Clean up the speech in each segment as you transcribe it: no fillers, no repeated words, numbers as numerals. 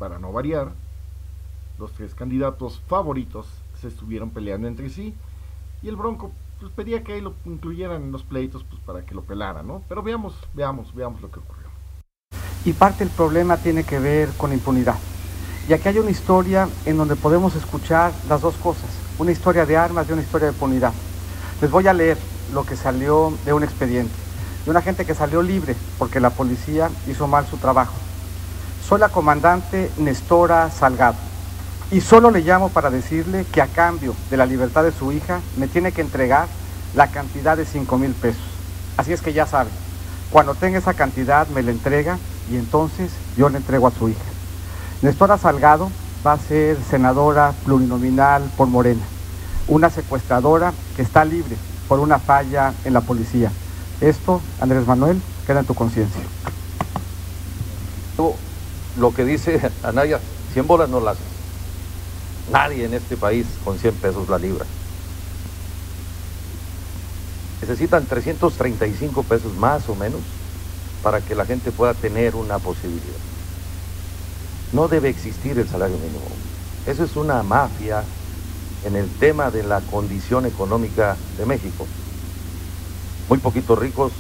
para no variar, los tres candidatos favoritos se estuvieron peleando entre sí y el Bronco pues pedía que ahí lo incluyeran en los pleitos pues para que lo pelara, ¿no? Pero veamos lo que ocurrió. Y parte del problema tiene que ver con la impunidad. Y aquí hay una historia en donde podemos escuchar las dos cosas, una historia de armas y una historia de impunidad. Les voy a leer lo que salió de un expediente, de una gente que salió libre porque la policía hizo mal su trabajo. Soy la comandante Nestora Salgado y solo le llamo para decirle que a cambio de la libertad de su hija me tiene que entregar la cantidad de 5,000 pesos. Así es que ya sabe, cuando tenga esa cantidad me la entrega y entonces yo le entrego a su hija. Nestora Salgado va a ser senadora plurinominal por Morena, una secuestradora que está libre por una falla en la policía. Esto, Andrés Manuel, queda en tu conciencia. Lo que dice Anaya, 100 bolas no las haces. Nadie en este país con 100 pesos la libra. Necesitan 335 pesos más o menos para que la gente pueda tener una posibilidad. No debe existir el salario mínimo. Eso es una mafia en el tema de la condición económica de México. Muy poquitos ricos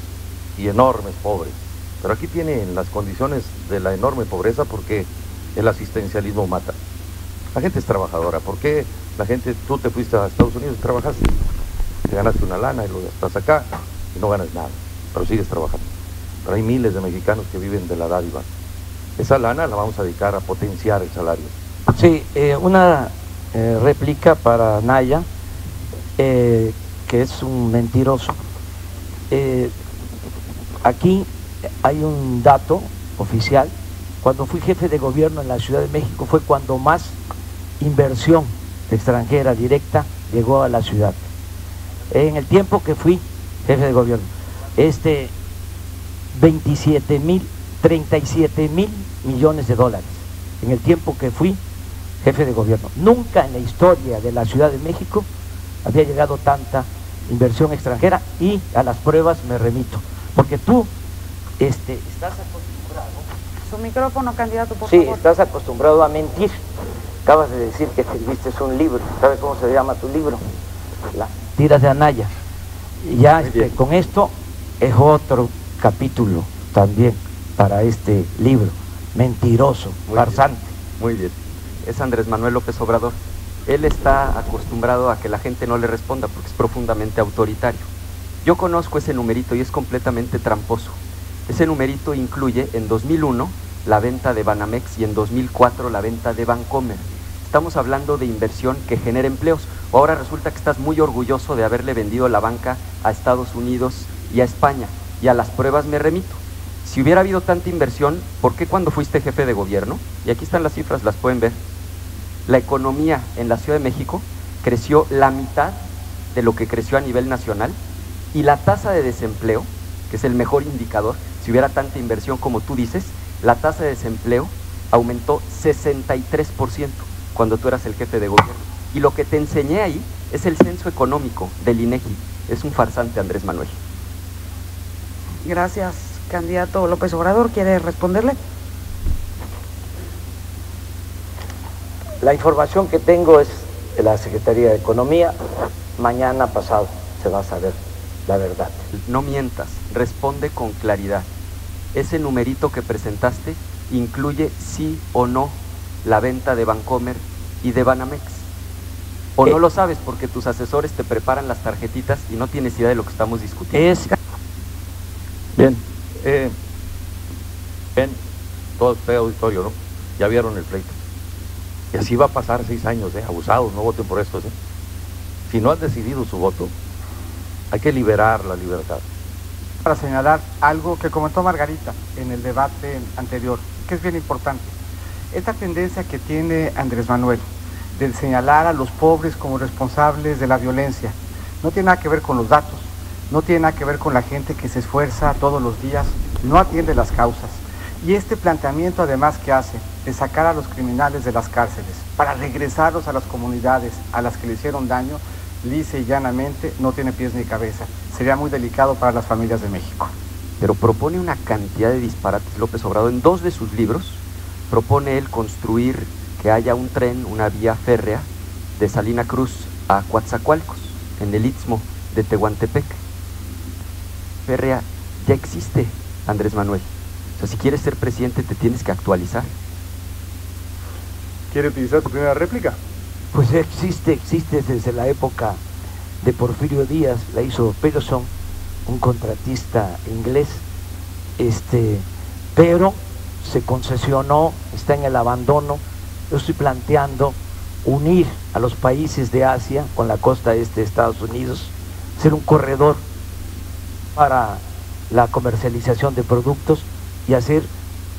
y enormes pobres. Pero aquí tienen las condiciones de la enorme pobreza porque el asistencialismo mata. La gente es trabajadora. ¿Por qué la gente, tú te fuiste a Estados Unidos y trabajaste? Te ganaste una lana y luego estás acá y no ganas nada, pero sigues trabajando. Pero hay miles de mexicanos que viven de la dádiva. Esa lana la vamos a dedicar a potenciar el salario. Sí, una réplica para Naya, que es un mentiroso. Aquí hay un dato oficial. Cuando fui jefe de gobierno en la Ciudad de México fue cuando más inversión extranjera directa llegó a la ciudad. En el tiempo que fui jefe de gobierno, 37 mil millones de dólares. En el tiempo que fui jefe de gobierno, nunca en la historia de la Ciudad de México había llegado tanta inversión extranjera y a las pruebas me remito, porque tú estás acostumbrado. Su micrófono, candidato, por sí, favor. Estás acostumbrado a mentir. Acabas de decir que escribiste un libro. ¿Sabes cómo se llama tu libro? Las tiras de Anaya. Y ya con esto es otro capítulo también para este libro. Mentiroso, farsante. Muy bien. Es Andrés Manuel López Obrador. Él está acostumbrado a que la gente no le responda porque es profundamente autoritario. Yo conozco ese numerito y es completamente tramposo. Ese numerito incluye en 2001 la venta de Banamex y en 2004 la venta de Bancomer. Estamos hablando de inversión que genera empleos. Ahora resulta que estás muy orgulloso de haberle vendido la banca a Estados Unidos y a España, y a las pruebas me remito. Si hubiera habido tanta inversión, ¿por qué cuando fuiste jefe de gobierno? Y aquí están las cifras, las pueden ver. La economía en la Ciudad de México creció la mitad de lo que creció a nivel nacional, y la tasa de desempleo, que es el mejor indicador, si hubiera tanta inversión como tú dices, la tasa de desempleo aumentó 63% cuando tú eras el jefe de gobierno. Y lo que te enseñé ahí es el censo económico del INEGI. Es un farsante, Andrés Manuel. Gracias, candidato López Obrador. ¿Quiere responderle? La información que tengo es de la Secretaría de Economía. Mañana pasado se va a saber la verdad. No mientas, responde con claridad. Ese numerito que presentaste incluye sí o no la venta de Bancomer y de Banamex. ¿O no lo sabes porque tus asesores te preparan las tarjetitas y no tienes idea de lo que estamos discutiendo? Bien, ven, todo este auditorio, ¿no? Ya vieron el pleito. Y así va a pasar 6 años, abusados, no voten por esto, Si no han decidido su voto, hay que liberar la libertad. Para señalar algo que comentó Margarita en el debate anterior, que es bien importante. Esta tendencia que tiene Andrés Manuel de señalar a los pobres como responsables de la violencia no tiene nada que ver con los datos, no tiene nada que ver con la gente que se esfuerza todos los días, no atiende las causas. Y este planteamiento además que hace de sacar a los criminales de las cárceles para regresarlos a las comunidades a las que le hicieron daño, lisa y llanamente no tiene pies ni cabeza. Sería muy delicado para las familias de México. Pero propone una cantidad de disparates López Obrador en 2 de sus libros. propone él construir que haya un tren, una vía férrea de Salina Cruz a Coatzacoalcos, en el Istmo de Tehuantepec. Férrea ya existe, Andrés Manuel. O sea, si quieres ser presidente te tienes que actualizar. ¿Quiere utilizar su primera réplica? Pues existe desde la época de Porfirio Díaz, la hizo Pearson, un contratista inglés, pero se concesionó, está en el abandono. Yo estoy planteando unir a los países de Asia con la costa este de Estados Unidos, ser un corredor para la comercialización de productos y hacer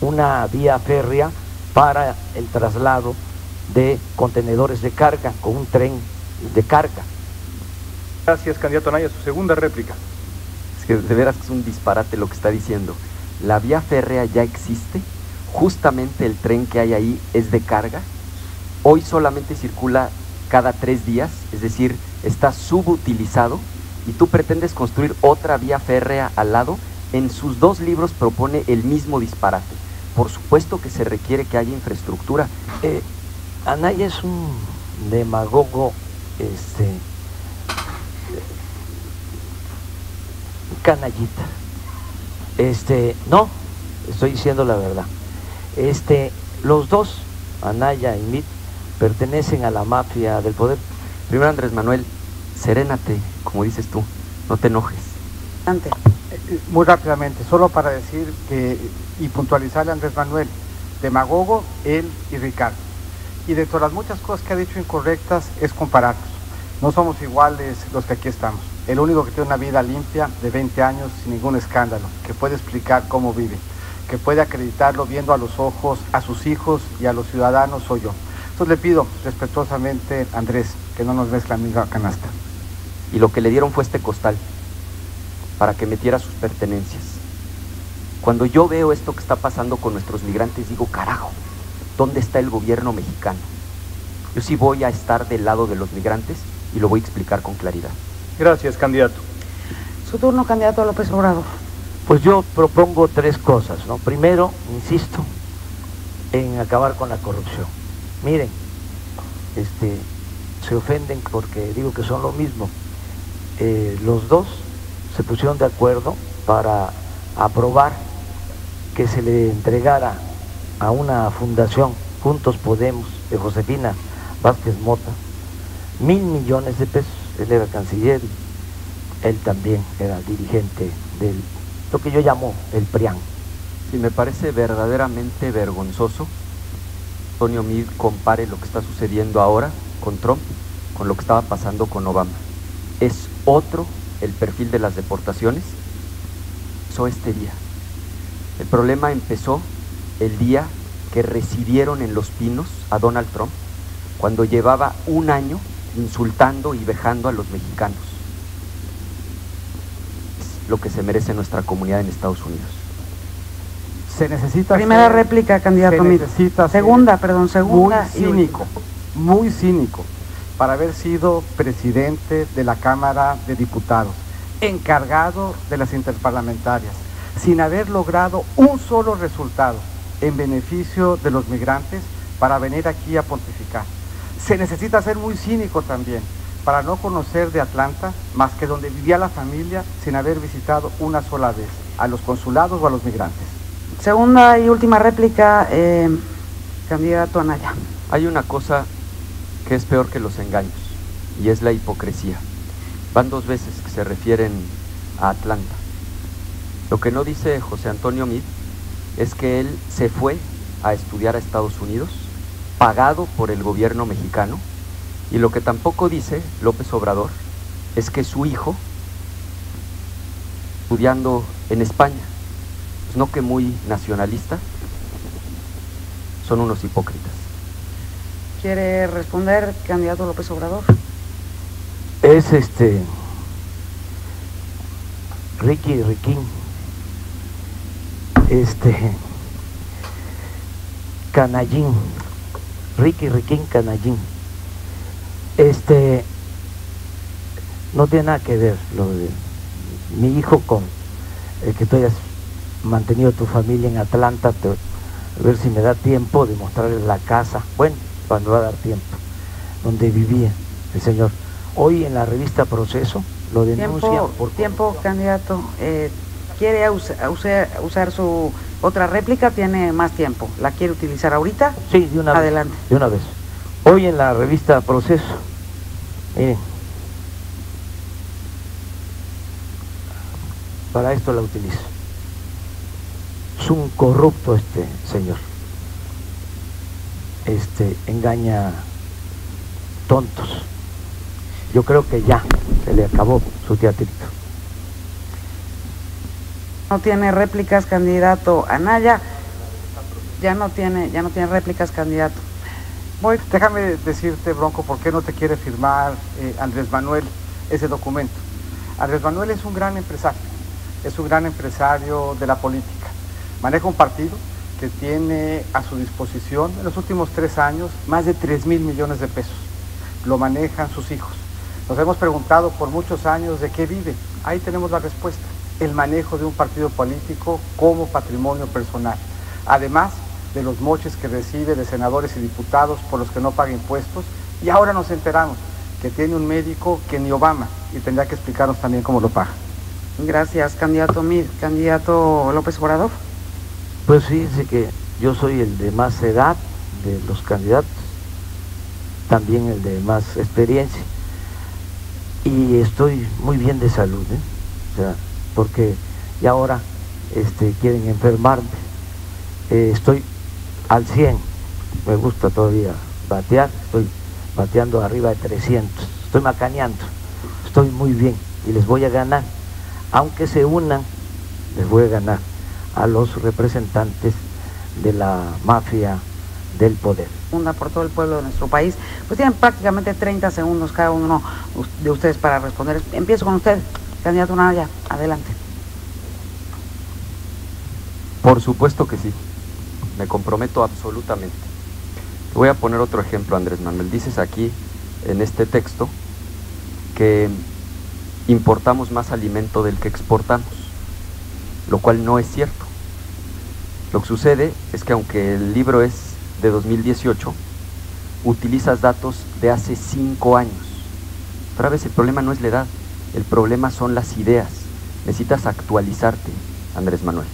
una vía férrea para el traslado de contenedores de carga con un tren de carga. Gracias, candidato Anaya. Su segunda réplica. Es que de veras es un disparate lo que está diciendo. La vía férrea ya existe, justamente el tren que hay ahí es de carga. Hoy solamente circula cada 3 días, es decir, está subutilizado, y tú pretendes construir otra vía férrea al lado. En sus 2 libros propone el mismo disparate. Por supuesto que se requiere que haya infraestructura. Anaya es un demagogo, canallita. No, estoy diciendo la verdad. Los dos, Anaya y Mitt, pertenecen a la mafia del poder. Primero, Andrés Manuel, serénate, como dices tú, no te enojes. Ante. Muy rápidamente, solo para decir que, y puntualizarle a Andrés Manuel, demagogo, él y Ricardo. Y dentro de las muchas cosas que ha dicho incorrectas es compararnos. No somos iguales los que aquí estamos. El único que tiene una vida limpia de 20 años sin ningún escándalo, que puede explicar cómo vive, que puede acreditarlo viendo a los ojos a sus hijos y a los ciudadanos, soy yo. Entonces le pido respetuosamente, Andrés, que no nos mezcle la misma canasta. Y lo que le dieron fue este costal para que metiera sus pertenencias. Cuando yo veo esto que está pasando con nuestros migrantes, digo, carajo, ¿dónde está el gobierno mexicano? Yo sí voy a estar del lado de los migrantes y lo voy a explicar con claridad. Gracias, candidato. Su turno, candidato López Obrador. Pues yo propongo 3 cosas, ¿no? Primero, insisto en acabar con la corrupción. Miren, se ofenden porque digo que son lo mismo. Los dos se pusieron de acuerdo para aprobar que se le entregara a una fundación, Juntos Podemos, de Josefina Vázquez Mota, 1,000 millones de pesos. Él era canciller, él también era dirigente de lo que yo llamo el PRIAN. Sí, me parece verdaderamente vergonzoso Antonio Meade compare lo que está sucediendo ahora con Trump con lo que estaba pasando con Obama. Es otro el perfil de las deportaciones. Empezó este día. El problema empezó el día que recibieron en Los Pinos a Donald Trump, cuando llevaba 1 año insultando y vejando a los mexicanos. Es lo que se merece nuestra comunidad en Estados Unidos. Se necesita Primera réplica, candidato Meade. Segunda. Muy cínico, para haber sido presidente de la Cámara de Diputados, encargado de las interparlamentarias, sin haber logrado un solo resultado en beneficio de los migrantes, para venir aquí a pontificar. Se necesita ser muy cínico también, para no conocer de Atlanta más que donde vivía la familia, sin haber visitado una sola vez a los consulados o a los migrantes. Segunda y última réplica, candidato Anaya. Hay una cosa que es peor que los engaños, y es la hipocresía. Van 2 veces que se refieren a Atlanta. Lo que no dice José Antonio Meade es que él se fue a estudiar a Estados Unidos, pagado por el gobierno mexicano, y lo que tampoco dice López Obrador es que su hijo estudiando en España. Pues no que muy nacionalista, son unos hipócritas. ¿Quiere responder, candidato López Obrador? Es Riquín, Canallín, Riquín Canallín. No tiene nada que ver lo de mi hijo con el que tú hayas mantenido tu familia en Atlanta. a ver si me da tiempo de mostrarles la casa, bueno, cuando va a dar tiempo, donde vivía el señor. Hoy en la revista Proceso lo denuncian por... Tiempo, candidato. ¿Quiere usar su otra réplica? Tiene más tiempo. ¿La quiere utilizar ahorita? Sí, de una vez. Adelante. De una vez. Hoy en la revista Proceso, miren, para esto la utilizo. Es un corrupto este señor. Engaña tontos. Yo creo que ya se le acabó su teatrito. No tiene réplicas, candidato Anaya. Ya no tiene réplicas, candidato. Déjame decirte, Bronco, por qué no te quiere firmar Andrés Manuel ese documento. Andrés Manuel es un gran empresario de la política. Maneja un partido que tiene a su disposición en los últimos 3 años más de 3,000 millones de pesos. Lo manejan sus hijos. Nos hemos preguntado por muchos años de qué vive. Ahí tenemos la respuesta. El manejo de un partido político como patrimonio personal. Además de los moches que recibe de senadores y diputados por los que no paga impuestos. Y ahora nos enteramos que tiene un médico que ni Obama, y tendrá que explicarnos también cómo lo paga. Gracias, candidato Mid. Candidato López Obrador. Pues fíjense que yo soy el de más edad de los candidatos, también el de más experiencia, y estoy muy bien de salud, o sea, porque ya ahora quieren enfermarme. Estoy al 100, me gusta todavía batear, estoy bateando arriba de 300, estoy macaneando, estoy muy bien y les voy a ganar, aunque se unan, les voy a ganar a los representantes de la mafia del poder. Por todo el pueblo de nuestro país, pues tienen prácticamente 30 segundos cada uno de ustedes para responder. Empiezo con usted, candidato Anaya, adelante. Por supuesto que sí, me comprometo absolutamente. Te voy a poner otro ejemplo, Andrés Manuel. Dices aquí, en este texto, que importamos más alimento del que exportamos, lo cual no es cierto. Lo que sucede es que aunque el libro es de 2018, utilizas datos de hace 5 años. Otra vez, el problema no es la edad, el problema son las ideas. Necesitas actualizarte, Andrés Manuel.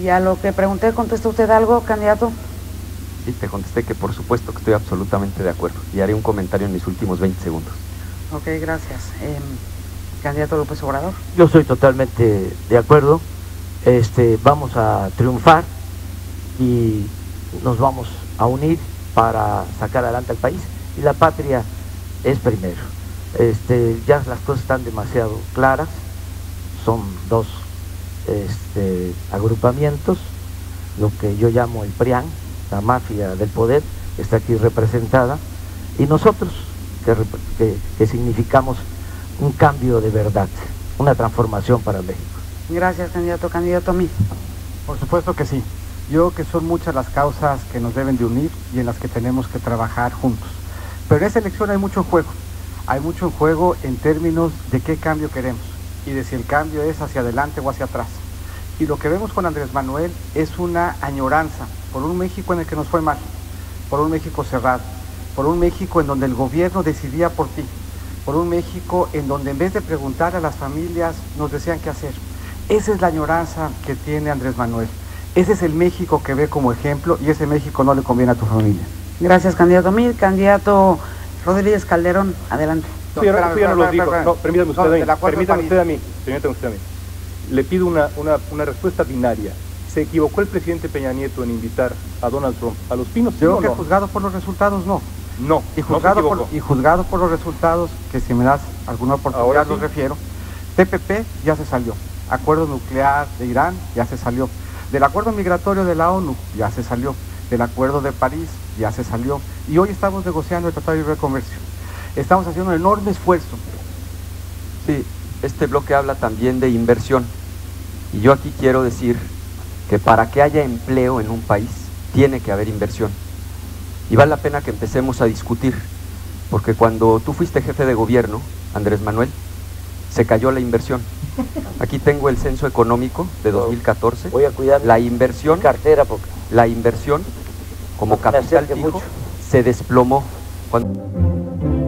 Y a lo que pregunté, ¿contesta usted algo, candidato? Sí, te contesté que por supuesto que estoy absolutamente de acuerdo y haré un comentario en mis últimos 20 segundos. Ok, gracias. Candidato López Obrador. Yo soy totalmente de acuerdo. Vamos a triunfar y nos vamos a unir para sacar adelante al país, y la patria es primero. Ya las cosas están demasiado claras, son 2 agrupamientos, lo que yo llamo el PRIAN, la mafia del poder, está aquí representada, y nosotros que significamos un cambio de verdad, una transformación para México. Gracias, candidato. Candidato Mid. Por supuesto que sí. Yo creo que son muchas las causas que nos deben de unir y en las que tenemos que trabajar juntos. Pero en esta elección hay mucho en juego. Hay mucho en juego en términos de qué cambio queremos y de si el cambio es hacia adelante o hacia atrás. Y lo que vemos con Andrés Manuel es una añoranza por un México en el que nos fue mal, por un México cerrado, por un México en donde el gobierno decidía por ti, por un México en donde en vez de preguntar a las familias nos decían qué hacer. Esa es la añoranza que tiene Andrés Manuel. Ese es el México que ve como ejemplo, y ese México no le conviene a tu familia. Gracias, candidato Mid. Candidato Rodríguez Calderón, adelante. No, no lo digo. No, permítame usted a mí. Le pido una respuesta binaria. ¿Se equivocó el presidente Peña Nieto en invitar a Donald Trump a Los Pinos? Yo creo que juzgado por los resultados, no. No, y juzgado por los resultados, que si me das alguna oportunidad los refiero. TPP ya se salió. Acuerdo nuclear de Irán ya se salió. Del acuerdo migratorio de la ONU ya se salió. Del acuerdo de París ya se salió. Y hoy estamos negociando el Tratado de Libre Comercio. Estamos haciendo un enorme esfuerzo. Sí, este bloque habla también de inversión. Y yo aquí quiero decir que para que haya empleo en un país, tiene que haber inversión. Y vale la pena que empecemos a discutir, porque cuando tú fuiste jefe de gobierno, Andrés Manuel, se cayó la inversión. Aquí tengo el censo económico de 2014. Voy a cuidar la inversión cartera porque La inversión como capital fijo se desplomó cuando...